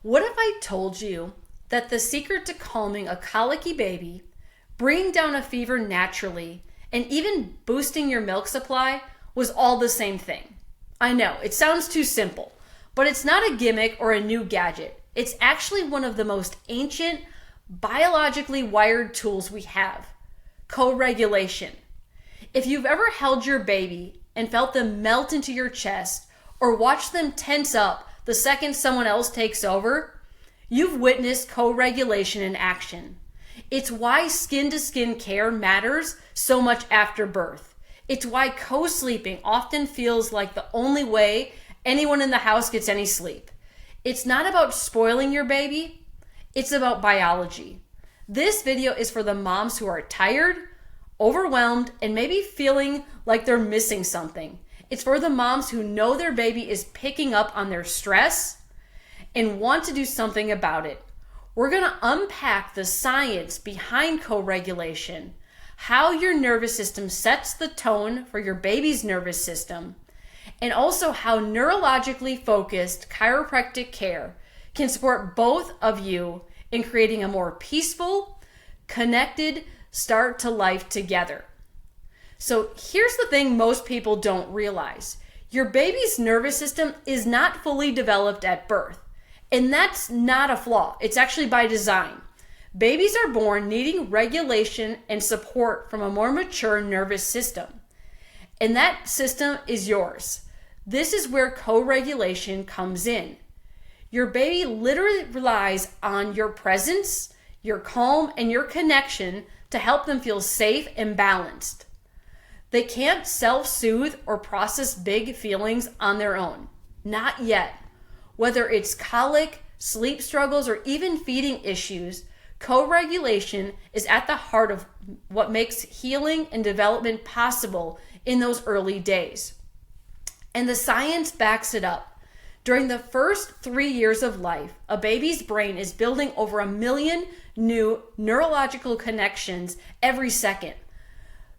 What if I told you that the secret to calming a colicky baby, bringing down a fever naturally, and even boosting your milk supply was all the same thing? I know, it sounds too simple, but it's not a gimmick or a new gadget. It's actually one of the most ancient, biologically wired tools we have: co-regulation. If you've ever held your baby and felt them melt into your chest or watched them tense up the second someone else takes over, you've witnessed co-regulation in action. It's why skin-to-skin care matters so much after birth. It's why co-sleeping often feels like the only way anyone in the house gets any sleep. It's not about spoiling your baby, it's about biology. This video is for the moms who are tired, overwhelmed, and maybe feeling like they're missing something. It's for the moms who know their baby is picking up on their stress and want to do something about it. We're going to unpack the science behind co-regulation, how your nervous system sets the tone for your baby's nervous system, and also how neurologically focused chiropractic care can support both of you in creating a more peaceful, connected start to life together. So here's the thing most people don't realize. Your baby's nervous system is not fully developed at birth. And that's not a flaw. It's actually by design. Babies are born needing regulation and support from a more mature nervous system. And that system is yours. This is where co-regulation comes in. Your baby literally relies on your presence, your calm, and your connection to help them feel safe and balanced. They can't self-soothe or process big feelings on their own. Not yet. Whether it's colic, sleep struggles, or even feeding issues, co-regulation is at the heart of what makes healing and development possible in those early days. And the science backs it up. During the first 3 years of life, a baby's brain is building over 1 million new neurological connections every second.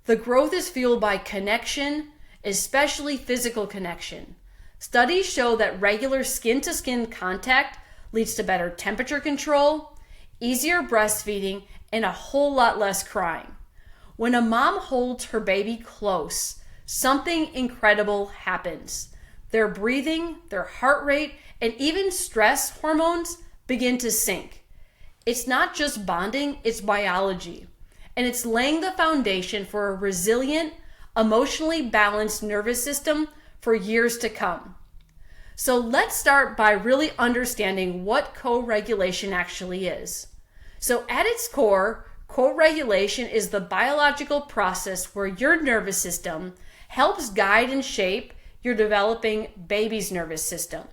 The growth is fueled by connection, especially physical connection. Studies show that regular skin-to-skin contact leads to better temperature control, easier breastfeeding, and a whole lot less crying. When a mom holds her baby close, something incredible happens. Their breathing, their heart rate, and even stress hormones begin to sync. It's not just bonding, it's biology. And it's laying the foundation for a resilient, emotionally balanced nervous system for years to come. So let's start by really understanding what co-regulation actually is. So at its core, co-regulation is the biological process where your nervous system helps guide and shape your developing baby's nervous system.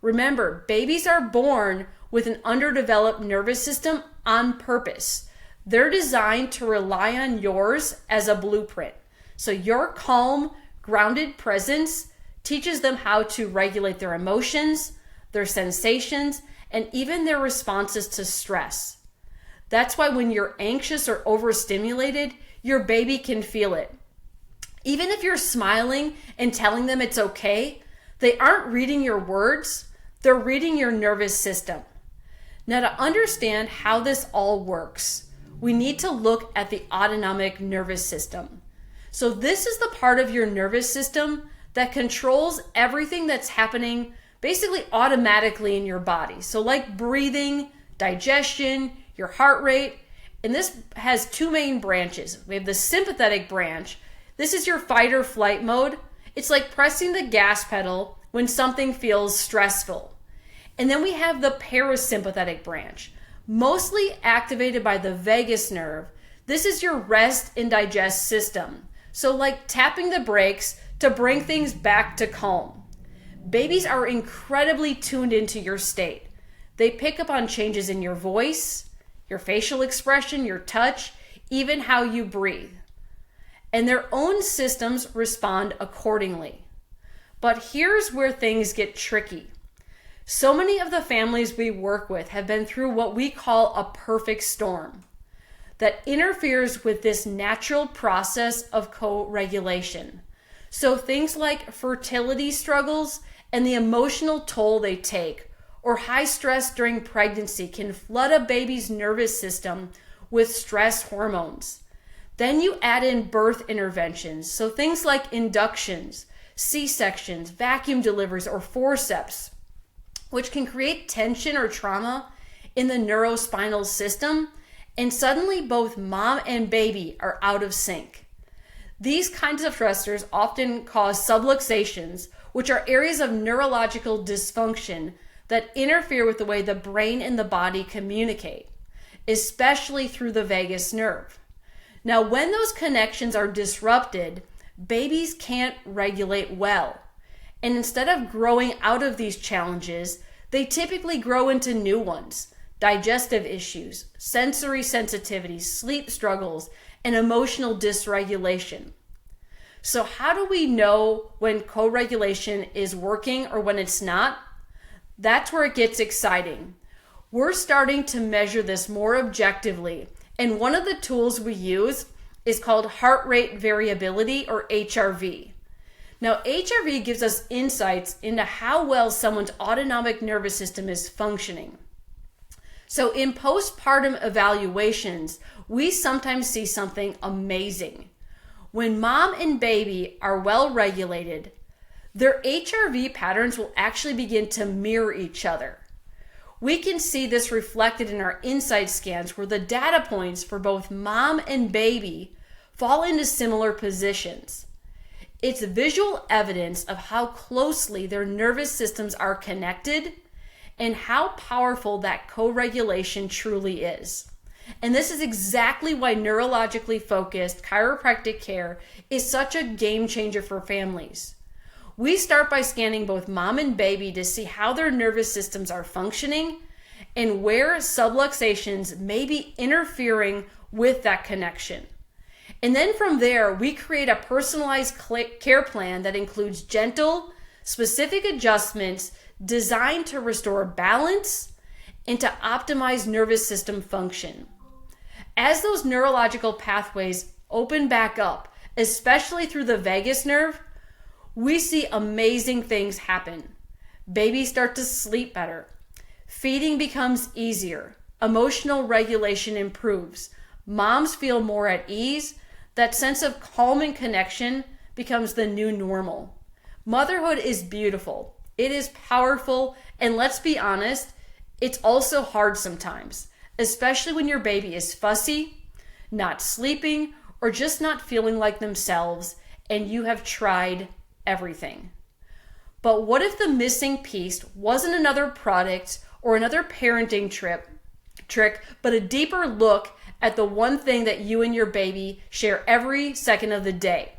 Remember, babies are born with an underdeveloped nervous system on purpose. They're designed to rely on yours as a blueprint. So your calm, grounded presence teaches them how to regulate their emotions, their sensations, and even their responses to stress. That's why when you're anxious or overstimulated, your baby can feel it. Even if you're smiling and telling them it's okay, they aren't reading your words, they're reading your nervous system. Now, to understand how this all works, we need to look at the autonomic nervous system. So this is the part of your nervous system that controls everything that's happening basically automatically in your body. So like breathing, digestion, your heart rate. And this has two main branches. We have the sympathetic branch. This is your fight or flight mode. It's like pressing the gas pedal when something feels stressful. And then we have the parasympathetic branch, mostly activated by the vagus nerve. This is your rest and digest system. So like tapping the brakes to bring things back to calm. Babies are incredibly tuned into your state. They pick up on changes in your voice, your facial expression, your touch, even how you breathe. And their own systems respond accordingly. But here's where things get tricky. So many of the families we work with have been through what we call a perfect storm that interferes with this natural process of co-regulation. So things like fertility struggles and the emotional toll they take, or high stress during pregnancy can flood a baby's nervous system with stress hormones. Then you add in birth interventions, so things like inductions, C-sections, vacuum deliveries, or forceps, which can create tension or trauma in the neurospinal system, and suddenly both mom and baby are out of sync. These kinds of stressors often cause subluxations, which are areas of neurological dysfunction that interfere with the way the brain and the body communicate, especially through the vagus nerve. Now, when those connections are disrupted, babies can't regulate well. And instead of growing out of these challenges, they typically grow into new ones: digestive issues, sensory sensitivity, sleep struggles, and emotional dysregulation. So how do we know when co-regulation is working or when it's not? That's where it gets exciting. We're starting to measure this more objectively, and one of the tools we use is called heart rate variability, or HRV. Now, HRV gives us insights into how well someone's autonomic nervous system is functioning. So in postpartum evaluations, we sometimes see something amazing. When mom and baby are well regulated, their HRV patterns will actually begin to mirror each other. We can see this reflected in our insight scans, where the data points for both mom and baby fall into similar positions. It's visual evidence of how closely their nervous systems are connected and how powerful that co-regulation truly is. And this is exactly why neurologically focused chiropractic care is such a game changer for families. We start by scanning both mom and baby to see how their nervous systems are functioning and where subluxations may be interfering with that connection. And then from there, we create a personalized care plan that includes gentle, specific adjustments designed to restore balance and to optimize nervous system function. As those neurological pathways open back up, especially through the vagus nerve, we see amazing things happen. Babies start to sleep better. Feeding becomes easier. Emotional regulation improves. Moms feel more at ease. That sense of calm and connection becomes the new normal. Motherhood is beautiful. It is powerful. And let's be honest, it's also hard sometimes, especially when your baby is fussy, not sleeping, or just not feeling like themselves, and you have tried everything. But what if the missing piece wasn't another product or another parenting trick, but a deeper look at the one thing that you and your baby share every second of the day: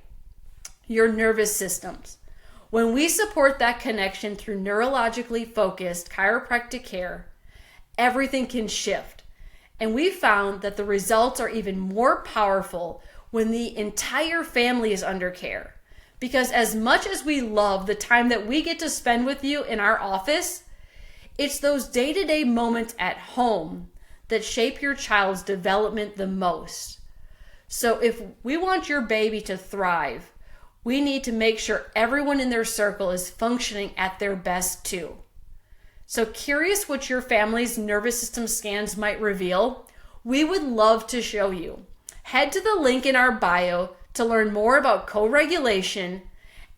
your nervous systems. When we support that connection through neurologically focused chiropractic care, everything can shift. And we found that the results are even more powerful when the entire family is under care. Because as much as we love the time that we get to spend with you in our office, it's those day-to-day moments at home that shape your child's development the most. So if we want your baby to thrive, we need to make sure everyone in their circle is functioning at their best too. So curious what your family's nervous system scans might reveal? We would love to show you. Head to the link in our bio to learn more about co-regulation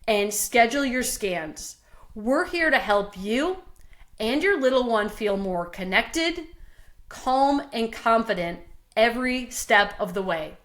and schedule your scans. We're here to help you and your little one feel more connected, calm, and confident every step of the way.